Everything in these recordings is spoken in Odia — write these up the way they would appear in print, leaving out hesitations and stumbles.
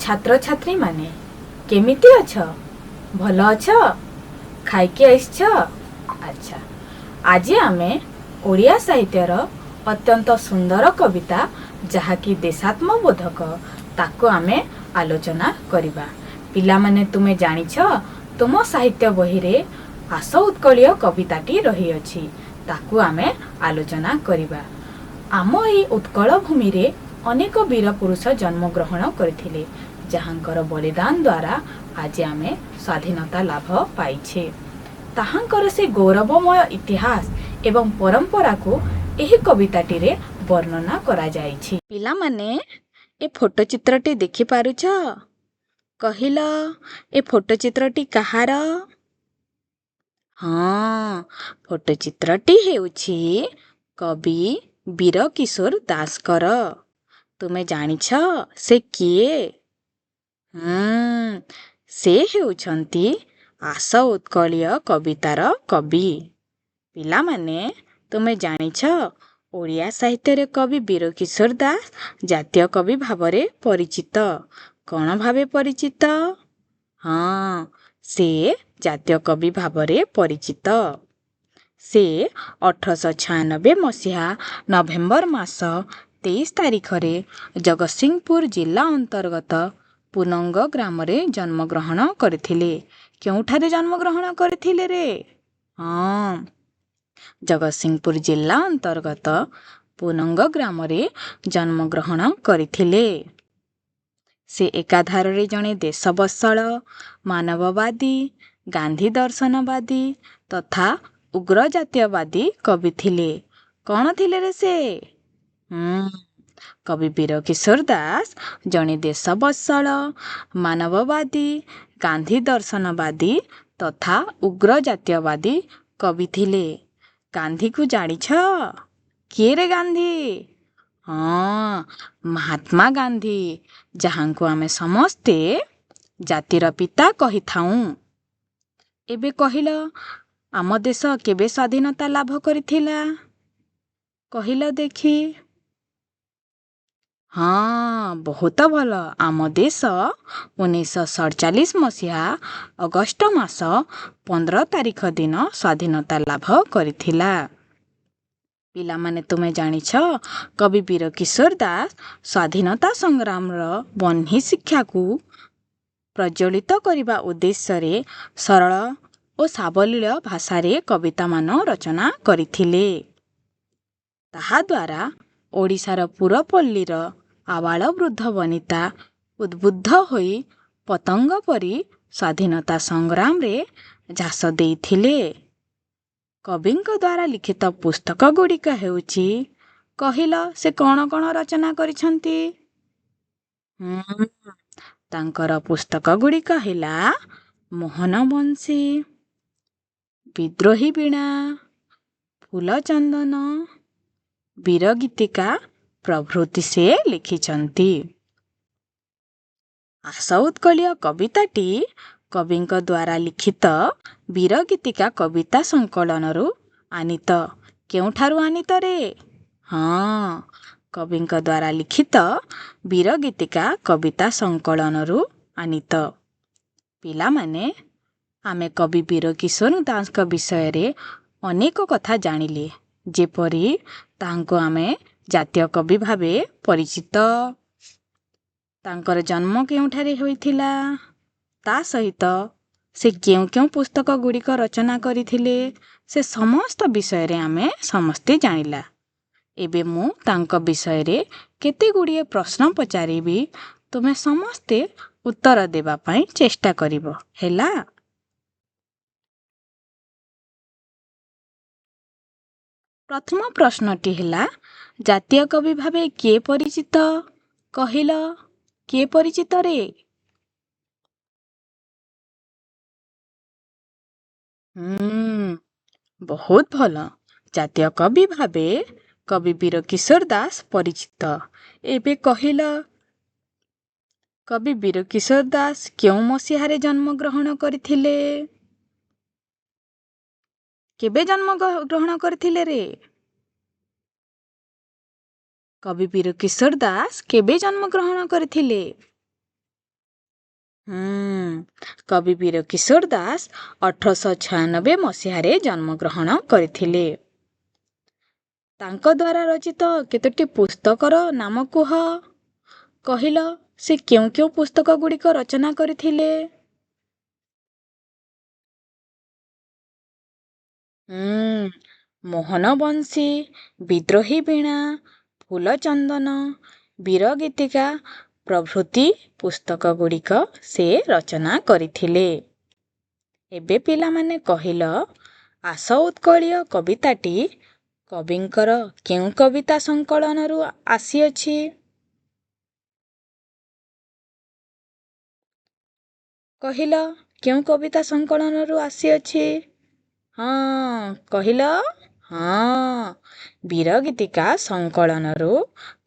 ଛାତ୍ର ଛାତ୍ରୀ ମାନେ କେମିତି ଅଛ? ଭଲ ଅଛ? ଖାଇକି ଆସିଛ? ଆଚ୍ଛା, ଆଜି ଆମେ ଓଡ଼ିଆ ସାହିତ୍ୟର ଅତ୍ୟନ୍ତ ସୁନ୍ଦର କବିତା ଯାହାକି ଦେଶାତ୍ମବୋଧକ ତାକୁ ଆମେ ଆଲୋଚନା କରିବା। ପିଲାମାନେ ତୁମେ ଜାଣିଛ ତୁମ ସାହିତ୍ୟ ବହିରେ ଆସ ଉତ୍କଳୀୟ କବିତାଟି ରହିଅଛି, ତାକୁ ଆମେ ଆଲୋଚନା କରିବା। ଆମ ଏହି ଉତ୍କଳ ଭୂମିରେ ଅନେକ ବୀର ପୁରୁଷ ଜନ୍ମଗ୍ରହଣ କରିଥିଲେ, ଯାହାଙ୍କର ବଳିଦାନ ଦ୍ୱାରା ଆଜି ଆମେ ସ୍ୱାଧୀନତା ଲାଭ ପାଇଛେ। ତାହାଙ୍କର ସେ ଗୌରବମୟ ଇତିହାସ ଏବଂ ପରମ୍ପରାକୁ ଏହି କବିତାଟିରେ ବର୍ଣ୍ଣନା କରାଯାଇଛି। ପିଲାମାନେ ଏ ଫଟୋ ଚିତ୍ରଟି ଦେଖିପାରୁଛ? କହିଲ, ଏ ଫଟୋ ଚିତ୍ରଟି କାହାର? ହଁ, ଫଟୋ ଚିତ୍ରଟି ହେଉଛି କବି ବୀର କିଶୋର ଦାସଙ୍କର। ତୁମେ ଜାଣିଛ ସେ କିଏ? ସେ ହେଉଛନ୍ତି ଆସ ଉତ୍କଳୀୟ କବିତାର କବି। ପିଲାମାନେ ତୁମେ ଜାଣିଛ ଓଡ଼ିଆ ସାହିତ୍ୟରେ କବି ବୀର କିଶୋର ଦାସ ଜାତୀୟ କବି ଭାବରେ ପରିଚିତ। କ'ଣ ଭାବେ ପରିଚିତ? ହଁ, ସେ ଜାତୀୟ କବି ଭାବରେ ପରିଚିତ। ସେ 1896 ମସିହା ନଭେମ୍ବର ମାସ 23 ତାରିଖରେ ଜଗତସିଂହପୁର ଜିଲ୍ଲା ଅନ୍ତର୍ଗତ ପୁନଙ୍ଗ ଗ୍ରାମରେ ଜନ୍ମଗ୍ରହଣ କରିଥିଲେ। କେଉଁଠାରେ ଜନ୍ମଗ୍ରହଣ କରିଥିଲେ ରେ? ହଁ, ଜଗତସିଂହପୁର ଜିଲ୍ଲା ଅନ୍ତର୍ଗତ ପୁନଙ୍ଗ ଗ୍ରାମରେ ଜନ୍ମଗ୍ରହଣ କରିଥିଲେ। ସେ ଏକାଧାରରେ ଜଣେ ଦେଶବତ୍ସଳ, ମାନବବାଦୀ, ଗାନ୍ଧୀ ଦର୍ଶନବାଦୀ ତଥା ଉଗ୍ର ଜାତୀୟବାଦୀ କବି ଥିଲେ। କ'ଣ ଥିଲେ ରେ ସେ? କବି ବୀର କିଶୋର ଦାସ ଜଣେ ଦେଶବତ୍ସଳ, ମାନବବାଦୀ, ଗାନ୍ଧୀ ଦର୍ଶନବାଦୀ ତଥା ଉଗ୍ର ଜାତୀୟବାଦୀ କବି ଥିଲେ। ଗାନ୍ଧୀକୁ ଜାଣିଛ? କିଏ ରେ ଗାନ୍ଧୀ? ହଁ, ମହାତ୍ମା ଗାନ୍ଧୀ, ଯାହାଙ୍କୁ ଆମେ ସମସ୍ତେ ଜାତିର ପିତା କହିଥାଉଁ। ଏବେ କହିଲ, ଆମ ଦେଶ କେବେ ସ୍ୱାଧୀନତା ଲାଭ କରିଥିଲା? କହିଲ ଦେଖି। ହଁ, ବହୁତ ଭଲ। ଆମ ଦେଶ 1947 ମସିହା ଅଗଷ୍ଟ ମାସ 15 ତାରିଖ ଦିନ ସ୍ୱାଧୀନତା ଲାଭ କରିଥିଲା। ପିଲାମାନେ ତୁମେ ଜାଣିଛ କବି ବୀର କିଶୋର ଦାସ ସ୍ୱାଧୀନତା ସଂଗ୍ରାମର ବହ୍ନି ଶିକ୍ଷାକୁ ପ୍ରଜ୍ୱଳିତ କରିବା ଉଦ୍ଦେଶ୍ୟରେ ସରଳ ଓ ସାବଲୀଳ ଭାଷାରେ କବିତାମାନ ରଚନା କରିଥିଲେ। ତାହାଦ୍ୱାରା ଓଡ଼ିଶାର ପୁରପଲ୍ଲୀର ଆବାଳ ବୃଦ୍ଧ ବନିତା ଉଦ୍ବୁଦ୍ଧ ହୋଇ ପତଙ୍ଗ ପରି ସ୍ୱାଧୀନତା ସଂଗ୍ରାମରେ ଝାସ ଦେଇଥିଲେ। କବିଙ୍କ ଦ୍ୱାରା ଲିଖିତ ପୁସ୍ତକ ଗୁଡ଼ିକ ହେଉଛି, କହିଲ ସେ କ'ଣ କ'ଣ ରଚନା କରିଛନ୍ତି? ତାଙ୍କର ପୁସ୍ତକ ଗୁଡ଼ିକ ହେଲା ମୋହନ ବଂଶୀ, ବିଦ୍ରୋହୀ ବୀଣା, ଫୁଲଚନ୍ଦନ, ବୀର ଗୀତିକା ପ୍ରଭୃତି ସେ ଲେଖିଛନ୍ତି। ଆସ ଉତ୍କଳୀୟ କବିତାଟି କବିଙ୍କ ଦ୍ୱାରା ଲିଖିତ ବୀର ଗୀତିକା କବିତା ସଂକଳନରୁ ଆନିତ। କେଉଁଠାରୁ ଆନିତ ରେ? ହଁ, କବିଙ୍କ ଦ୍ୱାରା ଲିଖିତ ବୀର ଗୀତିକା କବିତା ସଂକଳନରୁ ଆନିତ। ପିଲାମାନେ, ଆମେ କବି ବୀର କିଶୋର ଦାସଙ୍କ ବିଷୟରେ ଅନେକ କଥା ଜାଣିଲେ, ଯେପରି ତାଙ୍କୁ ଆମେ ଜାତୀୟ କବି ଭାବେ ପରିଚିତ। ତାଙ୍କର ଜନ୍ମ କେଉଁଠାରେ ହୋଇଥିଲା, ତା ସହିତ ସେ କେଉଁ କେଉଁ ପୁସ୍ତକ ଗୁଡ଼ିକ ରଚନା କରିଥିଲେ, ସେ ସମସ୍ତ ବିଷୟରେ ଆମେ ସମସ୍ତେ ଜାଣିଲା। ଏବେ ମୁଁ ତାଙ୍କ ବିଷୟରେ କେତେ ଗୁଡ଼ିଏ ପ୍ରଶ୍ନ ପଚାରିବି, ତୁମେ ସମସ୍ତେ ଉତ୍ତର ଦେବା ପାଇଁ ଚେଷ୍ଟା କରିବ, ହେଲା? ପ୍ରଥମ ପ୍ରଶ୍ନଟି ହେଲା, ଜାତୀୟ କବି ଭାବେ କିଏ ପରିଚିତ? କହିଲ, କିଏ ପରିଚିତ ରେ? ବହୁତ ଭଲ। ଜାତୀୟ କବି ଭାବେ କବି ବୀର କିଶୋର ଦାସ ପରିଚିତ। ଏବେ କହିଲ, କବି ବୀର କିଶୋର ଦାସ କେଉଁ ମସିହାରେ ଜନ୍ମଗ୍ରହଣ କରିଥିଲେ? କେବେ ଜନ୍ମଗ୍ରହଣ କରିଥିଲେ ରେ? କବି ବୀର କିଶୋର ଦାସ କେବେ ଜନ୍ମଗ୍ରହଣ କରିଥିଲେ? କବି ବୀର କିଶୋର ଦାସ 1896 ମସିହାରେ ଜନ୍ମଗ୍ରହଣ କରିଥିଲେ। ତାଙ୍କ ଦ୍ୱାରା ରଚିତ କେତୋଟି ପୁସ୍ତକର ନାମ କୁହ। କହିଲ ସେ କେଉଁ କେଉଁ ପୁସ୍ତକ ଗୁଡ଼ିକ ରଚନା କରିଥିଲେ? ମୋହନ ବଂଶୀ, ବିଦ୍ରୋହୀ ବୀଣା, ଫୁଲଚନ୍ଦନ, ବୀର ଗୀତିକା ପ୍ରଭୃତି ପୁସ୍ତକ ଗୁଡ଼ିକ ସେ ରଚନା କରିଥିଲେ। ଏବେ ପିଲାମାନେ କହିଲ, ଆସ ଉତ୍କଳୀୟ କବିତାଟି କବିଙ୍କର କେଉଁ କବିତା ସଂକଳନରୁ ଆସିଅଛି? କହିଲ କେଉଁ କବିତା ସଂକଳନରୁ ଆସିଅଛି? କହିଲ? ବୀର ଗୀତିକା ସଂକଳନରୁ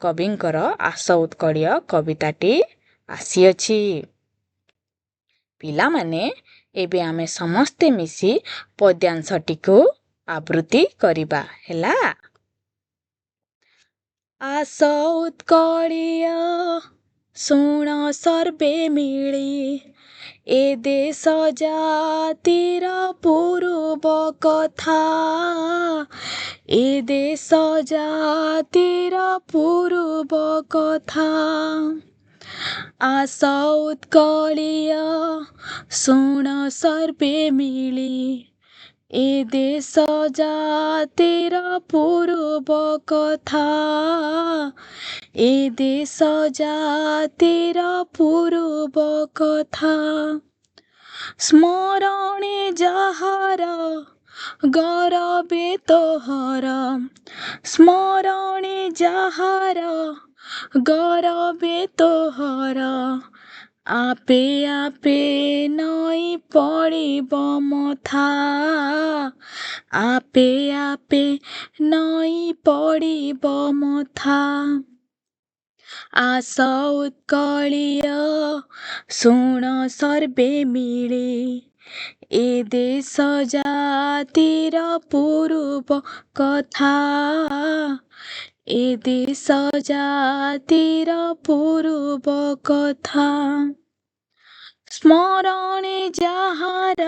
କବିଙ୍କର ଆସ ଉତ୍କଳୀୟ କବିତାଟି ଆସିଅଛି। ପିଲାମାନେ ଏବେ ଆମେ ସମସ୍ତେ ମିଶି ପଦ୍ୟାଂଶଟିକୁ ଆବୃତ୍ତି କରିବା ହେଲା। ଆସ ଉତ୍କଳୀୟ ଶୁଣ ସର୍ବେ ମିଳି, ଏ ଦେଶ ଜାତିର ପୂର୍ବ କଥା, ଏ ଦେଶ ଜାତିର ପୂର୍ବ କଥା। ଆସ ଉତ୍କଳୀୟ ଶୁଣ ସର୍ବେ ମିଳି, ଏ ଦେଶ ଜାତିର ପୂର୍ବ କଥା, ଏ ଦେଶ ଜାତିର ପୂର୍ବ କଥା। ସ୍ମରଣେ ଯାହାର ଗରବେ ତୋହର, ସ୍ମରଣେ ଯାହାର ଗରବେ ତୋହର, ଆପେ ଆପେ ନଈ ପଡ଼ିବ ମଥା, ଆପେ ଆପେ ନଈ ପଡ଼ିବ ମଥା। ଆସ ଉତ୍କଳୀୟ ଶୁଣ ସର୍ବେ ମିଳି, ଏ ଦେଶ ଜାତିର ପୂର୍ବ କଥା, ଏ ଦେଶ ଜାତିର ପୂର୍ବ କଥା। ସ୍ମରଣେ ଯାହାର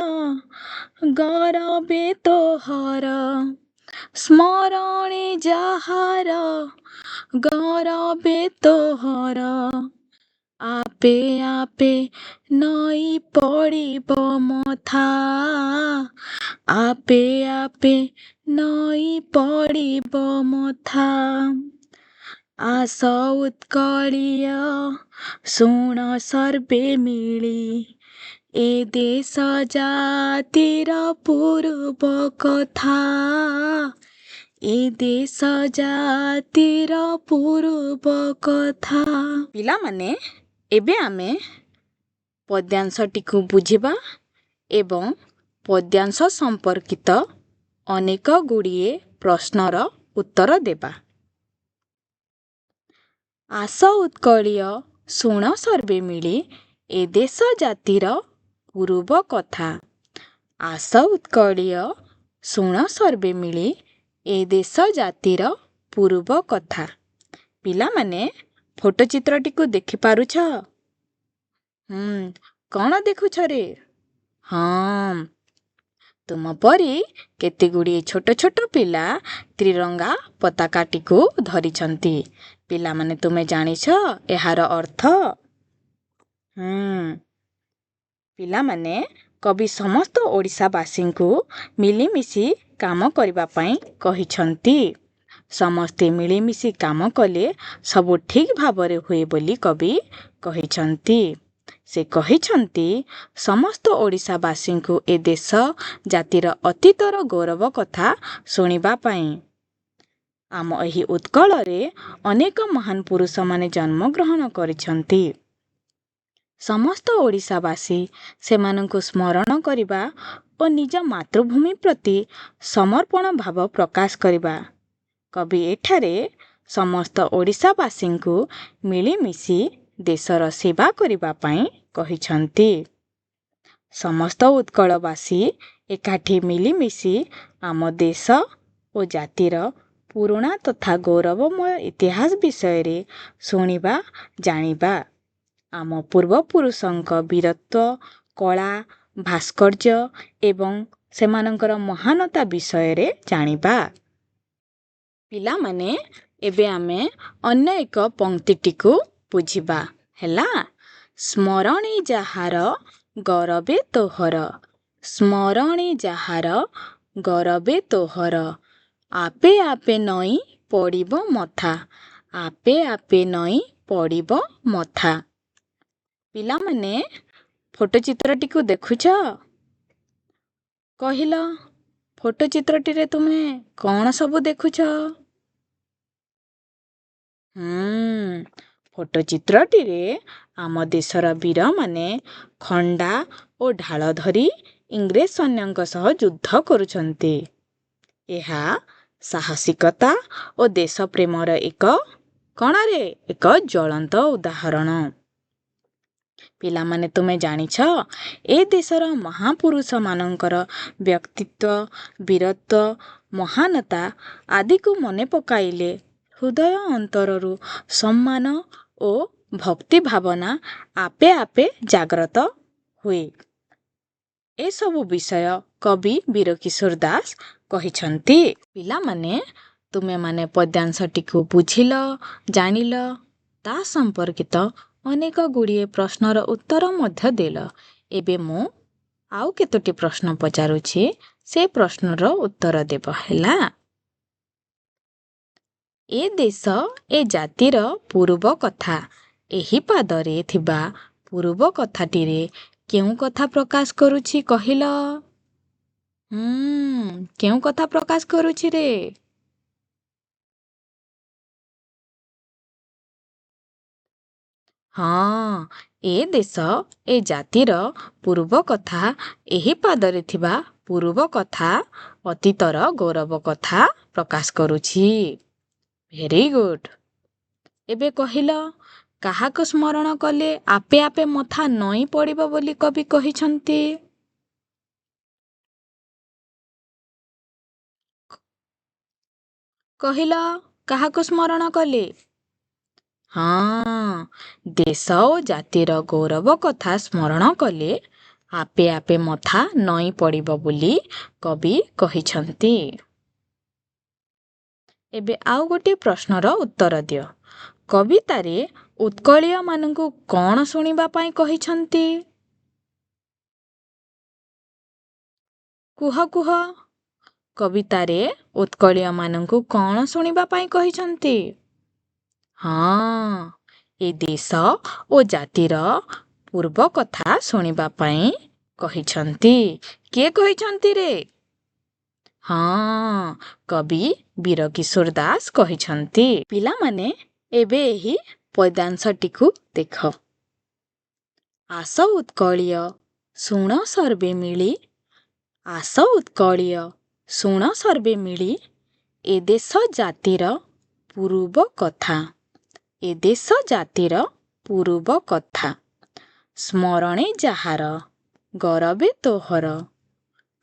ଗରବେ ତୋହର, ସ୍ମରଣେ ଯାହାର ଗରବେ ତୋହର, ଆପେ ଆପେ ନଈ ପଡ଼ିବ ମଥା, ଆପେ ଆପେ ନଈ ପଡ଼ିବ ମଥା। ଆସ ଉତ୍କଳୀୟ ଶୁଣ ସର୍ବେ ମିଳି, ଏ ଦେଶ ଜାତିର ପୂର୍ବ କଥା, ଏ ଦେଶ ଜାତିର ପୂର୍ବ କଥା। ପିଲାମାନେ ଏବେ ଆମେ ପଦ୍ୟାଂଶଟିକୁ ବୁଝିବା ଏବଂ ପଦ୍ୟାଂଶ ସମ୍ପର୍କିତ ଅନେକ ଗୁଡ଼ିଏ ପ୍ରଶ୍ନର ଉତ୍ତର ଦେବା। ଆସ ଉତ୍କଳୀୟ ଶୁଣ ସର୍ବେ ମିଳି, ଏ ଦେଶ ଜାତିର ପୂର୍ବ କଥା। ଆସ ଉତ୍କଳୀୟ ଶୁଣ ସର୍ବେ ମିଳି, ଏ ଦେଶ ଜାତିର ପୂର୍ବ କଥା। ପିଲାମାନେ ଫଟୋ ଚିତ୍ରଟିକୁ ଦେଖିପାରୁଛ? କ'ଣ ଦେଖୁଛ ରେ? ତୁମ ପରି କେତେଗୁଡ଼ିଏ ଛୋଟ ଛୋଟ ପିଲା ତ୍ରିରଙ୍ଗା ପତାକାଟିକୁ ଧରିଛନ୍ତି। ପିଲାମାନେ ତୁମେ ଜାଣିଛ ଏହାର ଅର୍ଥ? ପିଲାମାନେ କବି ସମସ୍ତ ଓଡ଼ିଶାବାସୀଙ୍କୁ ମିଳିମିଶି କାମ କରିବା ପାଇଁ କହିଛନ୍ତି। ସମସ୍ତେ ମିଳିମିଶି କାମ କଲେ ସବୁ ଠିକ୍ ଭାବରେ ହୁଏ ବୋଲି କବି କହିଛନ୍ତି। ସେ କହିଛନ୍ତି ସମସ୍ତ ଓଡ଼ିଶାବାସୀଙ୍କୁ ଏ ଦେଶ ଜାତିର ଅତୀତର ଗୌରବ କଥା ଶୁଣିବା ପାଇଁ। ଆମ ଏହି ଉତ୍କଳରେ ଅନେକ ମହାନ ପୁରୁଷମାନେ ଜନ୍ମଗ୍ରହଣ କରିଛନ୍ତି। ସମସ୍ତ ଓଡ଼ିଶାବାସୀ ସେମାନଙ୍କୁ ସ୍ମରଣ କରିବା ଓ ନିଜ ମାତୃଭୂମି ପ୍ରତି ସମର୍ପଣ ଭାବ ପ୍ରକାଶ କରିବା। କବି ଏଠାରେ ସମସ୍ତ ଓଡ଼ିଶାବାସୀଙ୍କୁ ମିଳିମିଶି ଦେଶର ସେବା କରିବା ପାଇଁ କହିଛନ୍ତି। ସମସ୍ତ ଉତ୍କଳବାସୀ ଏକାଠି ମିଳିମିଶି ଆମ ଦେଶ ଓ ଜାତିର ପୁରୁଣା ତଥା ଗୌରବମୟ ଇତିହାସ ବିଷୟରେ ଶୁଣିବା, ଜାଣିବା। ଆମ ପୂର୍ବପୁରୁଷଙ୍କ ବୀରତ୍ୱ, କଳା, ଭାସ୍କର୍ଯ୍ୟ ଏବଂ ସେମାନଙ୍କର ମହାନତା ବିଷୟରେ ଜାଣିବା। ପିଲାମାନେ, ଏବେ ଆମେ ଅନ୍ୟ ଏକ ପଂକ୍ତିଟିକୁ ବୁଝିବା। ହେଲା, ସ୍ମରଣୀ ଯାହାର ଗରବେ ତୋହର, ସ୍ମରଣୀ ଯାହାର ଗରବେ ତୋହର, ଆପେ ଆପେ ନଈ ପଡ଼ିବ ମଥା, ଆପେ ଆପେ ନଈ ପଡ଼ିବ ମଥା। ପିଲାମାନେ, ଫଟୋ ଚିତ୍ରଟିକୁ ଦେଖୁଛ? କହିଲ, ଫଟୋ ଚିତ୍ରଟିରେ ତୁମେ କ'ଣ ସବୁ ଦେଖୁଛ? ଫଟୋ ଚିତ୍ରଟିରେ ଆମ ଦେଶର ବୀରମାନେ ଖଣ୍ଡା ଓ ଢାଳ ଧରି ଇଂରେଜ ସୈନ୍ୟଙ୍କ ସହ ଯୁଦ୍ଧ କରୁଛନ୍ତି। ଏହା ସାହସିକତା ଓ ଦେଶ ପ୍ରେମର ଏକ ଜ୍ୱଳନ୍ତ ଉଦାହରଣ। ପିଲାମାନେ, ତୁମେ ଜାଣିଛ, ଏ ଦେଶର ମହାପୁରୁଷମାନଙ୍କର ବ୍ୟକ୍ତିତ୍ୱ, ବୀରତ୍ୱ, ମହାନତା ଆଦିକୁ ମନେ ପକାଇଲେ ହୃଦୟ ଅନ୍ତରରୁ ସମ୍ମାନ ଓ ଭକ୍ତି ଭାବନା ଆପେ ଆପେ ଜାଗ୍ରତ ହୁଏ। ଏସବୁ ବିଷୟ କବି ବୀରକିଶୋର ଦାସ କହିଛନ୍ତି। ପିଲାମାନେ, ତୁମେମାନେ ପଦ୍ୟାଂଶଟିକୁ ବୁଝିଲ, ଜାଣିଲ, ତା ସମ୍ପର୍କିତ ଅନେକ ଗୁଡ଼ିଏ ପ୍ରଶ୍ନର ଉତ୍ତର ମଧ୍ୟ ଦେଲ। ଏବେ ମୁଁ ଆଉ କେତୋଟି ପ୍ରଶ୍ନ ପଚାରୁଛି, ସେ ପ୍ରଶ୍ନର ଉତ୍ତର ଦେବ। ହେଲା, ଏ ଦେଶ ଏ ଜାତିର ପୂର୍ବ କଥା, ଏହି ପାଦରେ ଥିବା ପୂର୍ବ କଥାଟିରେ କେଉଁ କଥା ପ୍ରକାଶ କରୁଛି କହିଲ? କେଉଁ କଥା ପ୍ରକାଶ କରୁଛି ରେ? ହଁ, ଏ ଦେଶ ଏ ଜାତିର ପୂର୍ବ କଥା, ଏହି ପାଦରେ ଥିବା ପୂର୍ବ କଥା ଅତୀତର ଗୌରବ କଥା ପ୍ରକାଶ କରୁଛି। Very good. ଏବେ କହିଲ, କାହାକୁ ସ୍ମରଣ କଲେ ଆପେ ଆପେ ମଥା ନଇଁ ପଡ଼ିବ ବୋଲି କବି କହିଛନ୍ତି? କହିଲ, କାହାକୁ ସ୍ମରଣ କଲେ? ହଁ, ଦେଶ ଓ ଜାତିର ଗୌରବ କଥା ସ୍ମରଣ କଲେ ଆପେ ଆପେ ମଥା ନଇଁ ପଡ଼ିବ ବୋଲି କବି କହିଛନ୍ତି। ଏବେ ଆଉ ଗୋଟିଏ ପ୍ରଶ୍ନର ଉତ୍ତର ଦିଅ। କବିତାରେ ଉତ୍କଳୀୟମାନଙ୍କୁ କ'ଣ ଶୁଣିବା ପାଇଁ କହିଛନ୍ତି? କୁହ କୁହ, କବିତାରେ ଉତ୍କଳୀୟମାନଙ୍କୁ କ'ଣ ଶୁଣିବା ପାଇଁ କହିଛନ୍ତି? ହଁ, ଏ ଦେଶ ଓ ଜାତିର ପୂର୍ବ କଥା ଶୁଣିବା ପାଇଁ କହିଛନ୍ତି। କିଏ କହିଛନ୍ତି ରେ? ହଁ, କବି ବୀରକିଶୋର ଦାସ କହିଛନ୍ତି। ପିଲାମାନେ, ଏବେ ଏହି ପଦ୍ୟାଂଶଟିକୁ ଦେଖ। ଆସ ଉତ୍କଳୀୟ ଶୁଣ ସର୍ବେ ମିଳି, ଆସ ଉତ୍କଳୀୟ ଶୁଣ ସର୍ବେ ମିଳି, ଏ ଦେଶ ଜାତିର ପୂର୍ବ କଥା, ଏ ଦେଶ ଜାତିର ପୂର୍ବ କଥା, ସ୍ମରଣେ ଯାହାର ଗରବେ ତୋହର,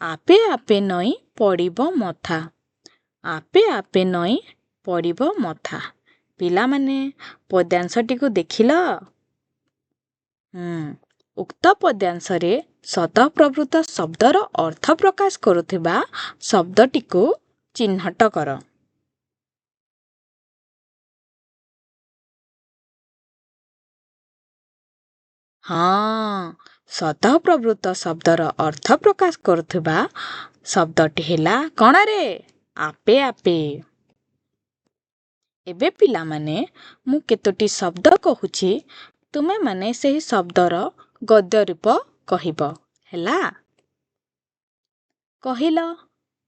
ଆପେ ଆପେ ନଈ ପଡ଼ିବ ମଥା, ଆପେ ଆପେ ନଈ ପଡ଼ିବ ମଥା। ପିଲାମାନେ, ପଦ୍ୟାଂଶଟିକୁ ଦେଖିଲ? ଉକ୍ତ ପଦ୍ୟାଂଶରେ ସ୍ୱତଃପ୍ରବୃତ୍ତ ଶବ୍ଦର ଅର୍ଥ ପ୍ରକାଶ କରୁଥିବା ଶବ୍ଦଟିକୁ ଚିହ୍ନଟ କର। ହଁ, ସ୍ୱତଃପ୍ରବୃତ୍ତ ଶବ୍ଦର ଅର୍ଥ ପ୍ରକାଶ କରୁଥିବା ଶବ୍ଦଟି ହେଲା କ'ଣ ରେ? ଆପେ ଆପେ। ଏବେ ପିଲାମାନେ, ମୁଁ କେତୋଟି ଶବ୍ଦ କହୁଛି, ତୁମେମାନେ ସେହି ଶବ୍ଦର ଗଦ୍ୟ ରୂପ କହିବ। ହେଲା, କହିଲ,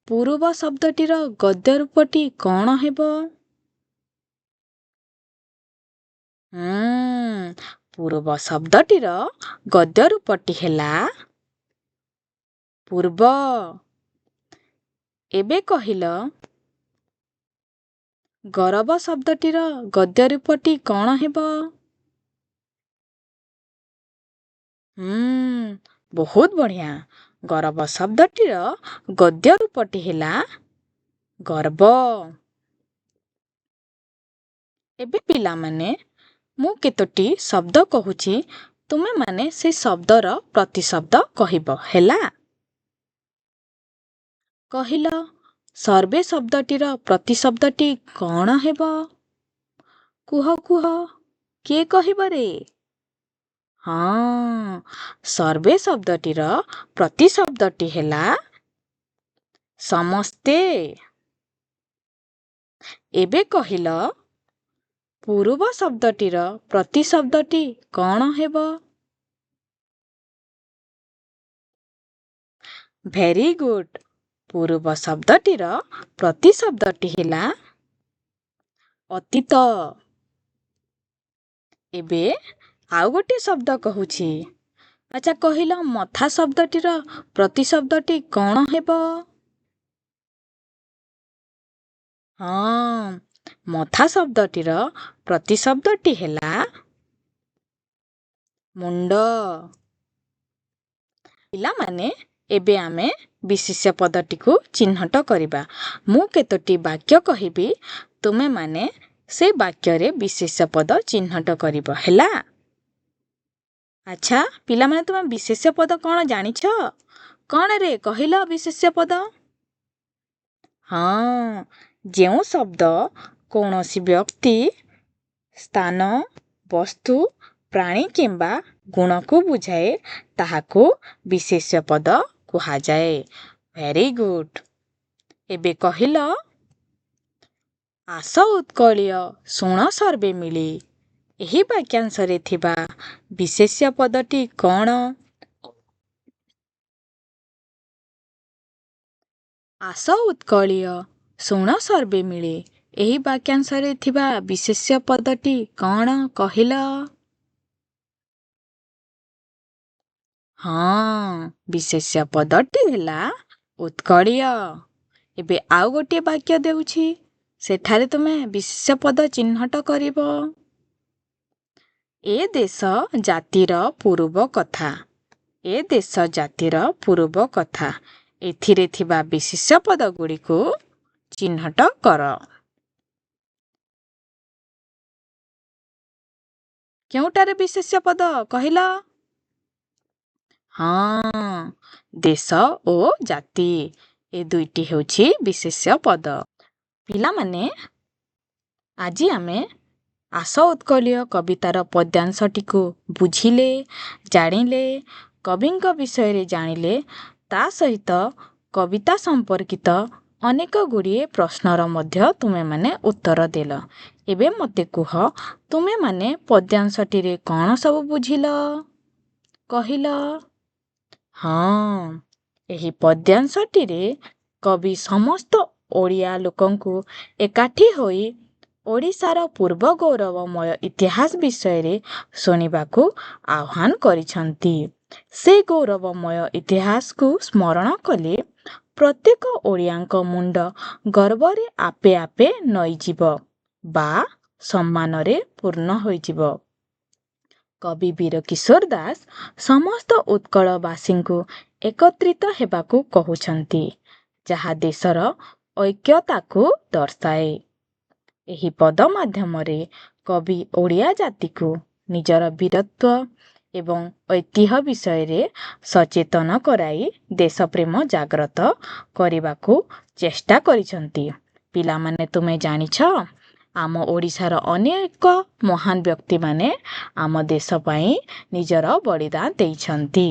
ପୂର୍ବ ଶବ୍ଦଟିର ଗଦ୍ୟ ରୂପଟି କ'ଣ ହେବ? ପୂର୍ବ ଶବ୍ଦଟିର ଗଦ୍ୟ ରୂପଟି ହେଲା ପୂର୍ବ। ଏବେ କହିଲ, ଗରବ ଶବ୍ଦଟିର ଗଦ୍ୟ ରୂପଟି କ'ଣ ହେବ? ବହୁତ ବଢ଼ିଆ। ଗରବ ଶବ୍ଦଟିର ଗଦ୍ୟ ରୂପଟି ହେଲା ଗର୍ବ। ଏବେ ପିଲାମାନେ, ମୁଁ କେତୋଟି ଶବ୍ଦ କହୁଛି, ତୁମେମାନେ ସେ ଶବ୍ଦର ପ୍ରତିଶବ୍ଦ କହିବ, ହେଲା? କହିଲ, ସର୍ବେ ଶବ୍ଦଟିର ପ୍ରତିଶବ୍ଦଟି କ'ଣ ହେବ? କୁହ କୁହ, କିଏ କହିବ ରେ? ହଁ, ସର୍ବେ ଶବ୍ଦଟିର ପ୍ରତିଶବ୍ଦଟି ହେଲା ସମସ୍ତେ। ଏବେ କହିଲ, ପୂର୍ବ ଶବ୍ଦଟିର ପ୍ରତିଶବ୍ଦଟି କ'ଣ ହେବ? Very good. ପୂର୍ବ ଶବ୍ଦଟିର ପ୍ରତିଶବ୍ଦଟି ହେଲା ଅତୀତ। ଏବେ ଆଉ ଗୋଟିଏ ଶବ୍ଦ କହୁଛି। ଆଚ୍ଛା କହିଲ, ମଥା ଶବ୍ଦଟିର ପ୍ରତିଶବ୍ଦଟି କ'ଣ ହେବ? ହଁ, ମଥା ଶବ୍ଦଟିର ପ୍ରତିଶବ୍ଦଟି ହେଲା ମୁଣ୍ଡ। ପିଲାମାନେ, ଏବେ ଆମେ ବିଶେଷ୍ୟ ପଦଟିକୁ ଚିହ୍ନଟ କରିବା। ମୁଁ କେତୋଟି ବାକ୍ୟ କହିବି, ତୁମେମାନେ ସେ ବାକ୍ୟରେ ବିଶେଷ୍ୟ ପଦ ଚିହ୍ନଟ କରିବ, ହେଲା? ଆଚ୍ଛା ପିଲାମାନେ, ତୁମେ ବିଶେଷ୍ୟ ପଦ କ'ଣ ଜାଣିଛ? କ'ଣ ରେ କହିଲ ବିଶେଷ୍ୟ ପଦ? ହଁ, ଯେଉଁ ଶବ୍ଦ କୌଣସି ବ୍ୟକ୍ତି, ସ୍ଥାନ, ବସ୍ତୁ, ପ୍ରାଣୀ କିମ୍ବା ଗୁଣକୁ ବୁଝାଏ ତାହାକୁ ବିଶେଷ୍ୟ ପଦ କୁହାଯାଏ। Very good. ଏବେ କହିଲ, ଆସ ଉତ୍କଳୀୟ ଶୁଣ ସର୍ବେ ମିଳି। ଏହି ବାକ୍ୟାଂଶରେ ଥିବା ବିଶେଷ୍ୟ ପଦଟି କ'ଣ? ଆସ ଉତ୍କଳୀୟ ଶୁଣ ସର୍ବେ ମିଳେ। ଏହି ବାକ୍ୟାଂଶରେ ଥିବା ବିଶେଷ୍ୟ ପଦଟି କ'ଣ କହିଲ? ହଁ, ବିଶେଷ୍ୟ ପଦଟି ହେଲା ଉତ୍କଳୀୟ। ଏବେ ଆଉ ଗୋଟିଏ ବାକ୍ୟ ଦେଉଛି, ସେଠାରେ ତୁମେ ବିଶେଷ୍ୟ ପଦ ଚିହ୍ନଟ କରିବ। ଏ ଦେଶ ଜାତିର ପୂର୍ବ କଥା। ଏ ଦେଶ ଜାତିର ପୂର୍ବ କଥା। ଏଥିରେ ଥିବା ବିଶେଷ୍ୟ ପଦ ଗୁଡ଼ିକୁ ଚିହ୍ନଟ କର। କେଉଁଟାରେ ବିଶେଷ୍ୟ ପଦ କହିଲ? ହଁ, ଦେଶ ଓ ଜାତି, ଏ ଦୁଇଟି ହେଉଛି ବିଶେଷ୍ୟ ପଦ। ପିଲାମାନେ, ଆଜି ଆମେ ଆସ ଉତ୍କଳୀୟ କବିତାର ପଦ୍ୟାଂଶଟିକୁ ବୁଝିଲେ, ଜାଣିଲେ, କବିଙ୍କ ବିଷୟରେ ଜାଣିଲେ, ତା ସହିତ କବିତା ସମ୍ପର୍କିତ ଅନେକ ଗୁଡ଼ିଏ ପ୍ରଶ୍ନର ମଧ୍ୟ ତୁମେମାନେ ଉତ୍ତର ଦେଲ। ଏବେ ମୋତେ କୁହ, ତୁମେମାନେ ପଦ୍ୟାଂଶଟିରେ କ'ଣ ସବୁ ବୁଝିଲ? କହିଲ। ହଁ, ଏହି ପଦ୍ୟାଂଶଟିରେ କବି ସମସ୍ତ ଓଡ଼ିଆ ଲୋକଙ୍କୁ ଏକାଠି ହୋଇ ଓଡ଼ିଶାର ପୂର୍ବ ଗୌରବମୟ ଇତିହାସ ବିଷୟରେ ଶୁଣିବାକୁ ଆହ୍ୱାନ କରିଛନ୍ତି। ସେ ଗୌରବମୟ ଇତିହାସକୁ ସ୍ମରଣ କଲେ ପ୍ରତ୍ୟେକ ଓଡ଼ିଆଙ୍କ ମୁଣ୍ଡ ଗର୍ବରେ ଆପେ ଆପେ ନଇଁଯିବ ବା ସମ୍ମାନରେ ପୂର୍ଣ୍ଣ ହୋଇଯିବ। କବି ବୀରକିଶୋର ଦାସ ସମସ୍ତ ଉତ୍କଳବାସୀଙ୍କୁ ଏକତ୍ରିତ ହେବାକୁ କହୁଛନ୍ତି, ଯାହା ଦେଶର ଐକ୍ୟତାକୁ ଦର୍ଶାଏ। ଏହି ପଦ ମାଧ୍ୟମରେ କବି ଓଡ଼ିଆ ଜାତିକୁ ନିଜର ବୀରତ୍ୱ ଏବଂ ଐତିହ୍ୟ ବିଷୟରେ ସଚେତନ କରାଇ ଦେଶପ୍ରେମ ଜାଗ୍ରତ କରିବାକୁ ଚେଷ୍ଟା କରିଛନ୍ତି। ପିଲାମାନେ, ତୁମେ ଜାଣିଛ, ଆମ ଓଡ଼ିଶାର ଅନେକ ମହାନ ବ୍ୟକ୍ତିମାନେ ଆମ ଦେଶ ପାଇଁ ନିଜର ବଳିଦାନ ଦେଇଛନ୍ତି।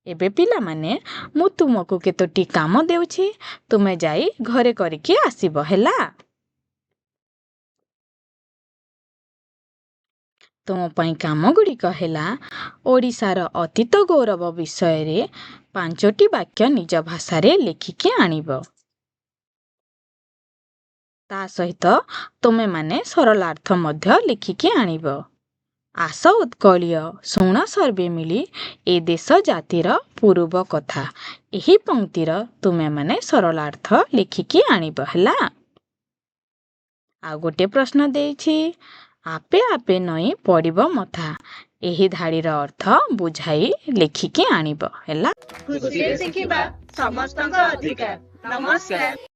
ଏବେ ପିଲାମାନେ, ମୁଁ ତୁମକୁ କେତୋଟି କାମ ଦେଉଛି, ତୁମେ ଯାଇ ଘରେ କରିକି ଆସିବ, ହେଲା? ତୁମ ପାଇଁ କାମ ଗୁଡ଼ିକ ହେଲା, ଓଡ଼ିଶାର ଅତୀତ ଗୌରବ ବିଷୟରେ 5ଟି ବାକ୍ୟ ନିଜ ଭାଷାରେ ଲେଖିକି ଆଣିବ। ତା ସହିତ ତୁମେମାନେ ସରଳାର୍ଥ ମଧ୍ୟ ଲେଖିକି ଆଣିବ। ଆସ ଉତ୍କଳୀୟ ଶୁଣ ସର୍ବେ ମିଳି, ଏ ଦେଶ ଜାତିର ପୂର୍ବ କଥା। ଏହି ପଂକ୍ତିର ତୁମେମାନେ ସରଳାର୍ଥ ଲେଖିକି ଆଣିବ, ହେଲା? ଆଉ ଗୋଟିଏ ପ୍ରଶ୍ନ ଦେଇଛି, ଆପେ ଆପେ ନଇଁ ପଡ଼ିବ ମଥା। ଏହି ଧାଡ଼ିର ଅର୍ଥ ବୁଝାଇ ଲେଖିକି ଆଣିବ, ହେଲା? ଖୁସିରେ ଶିଖିବା ସମସ୍ତଙ୍କ ଅଧିକାର। ନମସ୍କାର।